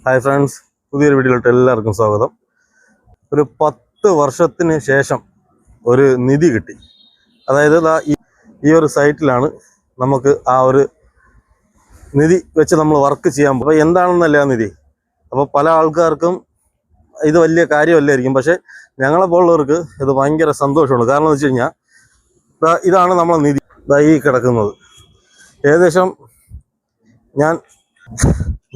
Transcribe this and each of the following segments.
Hi friends, പുതിയൊരു വീഡിയോയിലോട്ട് എല്ലാവർക്കും സ്വാഗതം. ഒരു 10 വർഷത്തിന് ശേഷം ഒരു നിധി കിട്ടി. അതായത് ഈ ഒരു സൈറ്റിലാണ് നമുക്ക് ആ ഒരു നിധി വെച്ച് നമ്മൾ വർക്ക് ചെയ്യാൻ പോകും. അപ്പോൾ എന്താണെന്നല്ല ആ നിധി. അപ്പോൾ പല ആൾക്കാർക്കും ഇത് വലിയ കാര്യമല്ലായിരിക്കും, പക്ഷേ ഞങ്ങളെപ്പോലുള്ളവർക്ക് ഇത് ഭയങ്കര സന്തോഷമാണ്. കാരണം എന്ന് വെച്ച് കഴിഞ്ഞാൽ ഇതാണ് നമ്മളെ നിധി. ഈ കിടക്കുന്നത് ഏകദേശം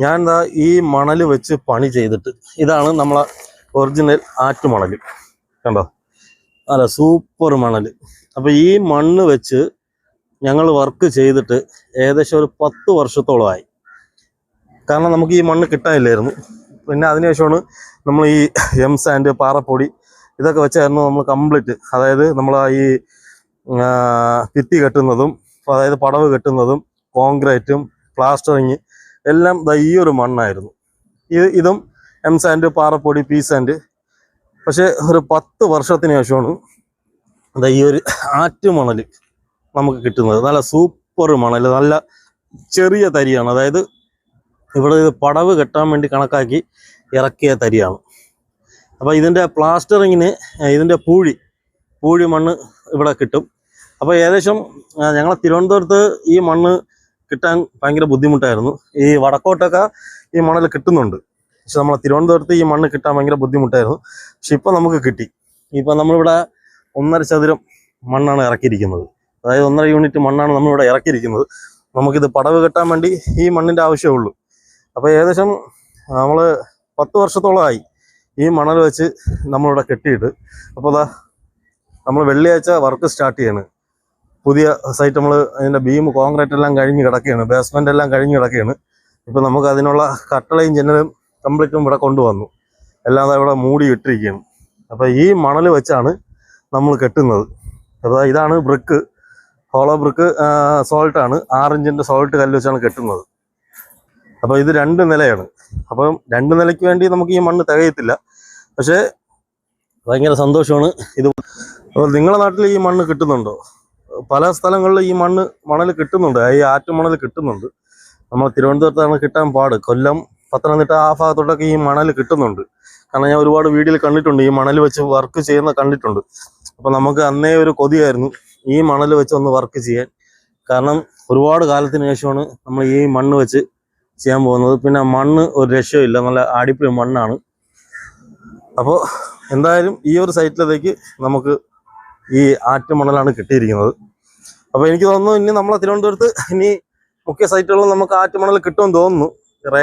ഞാൻ ഈ മണൽ വെച്ച് പണി ചെയ്തിട്ട്, ഇതാണ് നമ്മളെ ഒറിജിനൽ ആറ്റുമണൽ. കണ്ടോ, അല്ല സൂപ്പർ മണൽ. അപ്പോൾ ഈ മണ്ണ് വെച്ച് ഞങ്ങൾ വർക്ക് ചെയ്തിട്ട് ഏകദേശം ഒരു 10 വർഷത്തോളമായി. കാരണം നമുക്ക് ഈ മണ്ണ് കിട്ടാനില്ലായിരുന്നു. പിന്നെ അതിനുശേഷമാണ് നമ്മൾ ഈ എം സാൻഡ്, പാറപ്പൊടി ഇതൊക്കെ വെച്ചായിരുന്നു നമ്മൾ കംപ്ലീറ്റ്. അതായത് നമ്മൾ ഈ ഭിത്തി കെട്ടുന്നതും, അതായത് പടവ് കെട്ടുന്നതും, കോൺക്രീറ്റും പ്ലാസ്റ്ററിങ് എല്ലാം ഈ ഒരു മണ്ണായിരുന്നു. ഇതും എം സാൻഡ്, പാറപ്പൊടി, പി സാൻഡ്. പക്ഷേ ഒരു 10 വർഷത്തിന് ശേഷമാണ് ഈ ഒരു ആറ്റുമണൽ നമുക്ക് കിട്ടുന്നത്. നല്ല സൂപ്പർ മണൽ, നല്ല ചെറിയ തരിയാണ്. അതായത് ഇവിടെ ഇത് പടവ് കെട്ടാൻ വേണ്ടി കണക്കാക്കി ഇറക്കിയ തരിയാണ്. അപ്പോൾ ഇതിൻ്റെ പ്ലാസ്റ്ററിങ്ങിന് ഇതിൻ്റെ പൂഴി മണ്ണ് ഇവിടെ കിട്ടും. അപ്പോൾ ഏകദേശം ഞങ്ങളെ തിരുവനന്തപുരത്ത് ഈ മണ്ണ് കിട്ടാൻ ഭയങ്കര ബുദ്ധിമുട്ടായിരുന്നു. ഈ വടക്കോട്ടൊക്കെ ഈ മണൽ കിട്ടുന്നുണ്ട്, പക്ഷെ നമ്മളെ തിരുവനന്തപുരത്ത് ഈ മണ്ണ് കിട്ടാൻ ഭയങ്കര ബുദ്ധിമുട്ടായിരുന്നു. പക്ഷെ ഇപ്പം നമുക്ക് കിട്ടി. ഇപ്പം നമ്മളിവിടെ 1.5 ചതുരം മണ്ണാണ് ഇറക്കിയിരിക്കുന്നത്. അതായത് 1.5 യൂണിറ്റ് മണ്ണാണ് നമ്മളിവിടെ ഇറക്കിയിരിക്കുന്നത്. നമുക്കിത് പടവ് കെട്ടാൻ വേണ്ടി ഈ മണ്ണിൻ്റെ ആവശ്യമുള്ളൂ. അപ്പോൾ ഏകദേശം നമ്മൾ 10 വർഷത്തോളമായി ഈ മണൽ വെച്ച് നമ്മളിവിടെ കെട്ടിയിട്ട്. അപ്പോൾ നമ്മൾ വെള്ളിയാഴ്ച വർക്ക് സ്റ്റാർട്ട് ചെയ്യാണ്. പുതിയ സൈറ്റ് നമ്മൾ അതിൻ്റെ ബീം, കോൺക്രീറ്റ് എല്ലാം കഴിഞ്ഞ് കിടക്കുകയാണ്, ബേസ്മെൻ്റ് എല്ലാം കഴിഞ്ഞ് കിടക്കുകയാണ്. ഇപ്പോൾ നമുക്ക് അതിനുള്ള കട്ടളയും ജനലും കംപ്ലീറ്റും ഇവിടെ കൊണ്ടുവന്നു. എല്ലാം ഇവിടെ മൂടി ഇട്ടിരിക്കുകയാണ്. അപ്പോൾ ഈ മണൽ വെച്ചാണ് നമ്മൾ കെട്ടുന്നത്. അപ്പോൾ ഇതാണ് ബ്രിക്ക്, ഹോളോ ബ്രിക്ക് സോൾട്ടാണ്. 6 ഇഞ്ചിൻ്റെ സോൾട്ട് കല്ല് വെച്ചാണ് കെട്ടുന്നത്. അപ്പോൾ ഇത് 2 നിലയാണ്. അപ്പം 2 നിലയ്ക്ക് വേണ്ടി നമുക്ക് ഈ മണ്ണ് തികയത്തില്ല, പക്ഷേ ഭയങ്കര സന്തോഷമാണ് ഇത്. അപ്പോൾ നിങ്ങളുടെ നാട്ടിൽ ഈ മണ്ണ് കിട്ടുന്നുണ്ടോ? പല സ്ഥലങ്ങളിൽ ഈ മണൽ കിട്ടുന്നുണ്ട്, ഈ ആറ്റുമണൽ കിട്ടുന്നുണ്ട്. നമ്മൾ തിരുവനന്തപുരത്താണ് കിട്ടാൻ പാട്. കൊല്ലം, പത്തനംതിട്ട ആ ഭാഗത്തോട്ടൊക്കെ ഈ മണൽ കിട്ടുന്നുണ്ട്. കാരണം ഞാൻ ഒരുപാട് വീഡിയോയിൽ കണ്ടിട്ടുണ്ട്, ഈ മണൽ വെച്ച് വർക്ക് ചെയ്യുന്ന കണ്ടിട്ടുണ്ട്. അപ്പോൾ നമുക്ക് അന്നേ ഒരു കൊതിയായിരുന്നു ഈ മണൽ വെച്ച് ഒന്ന് വർക്ക് ചെയ്യാൻ. കാരണം ഒരുപാട് കാലത്തിന് ശേഷമാണ് നമ്മൾ ഈ മണ്ണ് വെച്ച് ചെയ്യാൻ പോകുന്നത്. പിന്നെ മണ്ണ് ഒരു രക്ഷയില്ല, നല്ല അടിപൊളി മണ്ണാണ്. അപ്പോൾ എന്തായാലും ഈ ഒരു സൈറ്റിലേക്ക് നമുക്ക് ഈ ആറ്റുമണലാണ് കിട്ടിയിരിക്കുന്നത്. അപ്പോൾ എനിക്ക് തോന്നുന്നു ഇനി നമ്മളെ തിരുവനന്തപുരത്ത് ഇനി മുഖ്യ സൈറ്റുകളിൽ നമുക്ക് ആറ്റുമണൽ കിട്ടുമെന്ന് തോന്നുന്നു. റേറ്റ്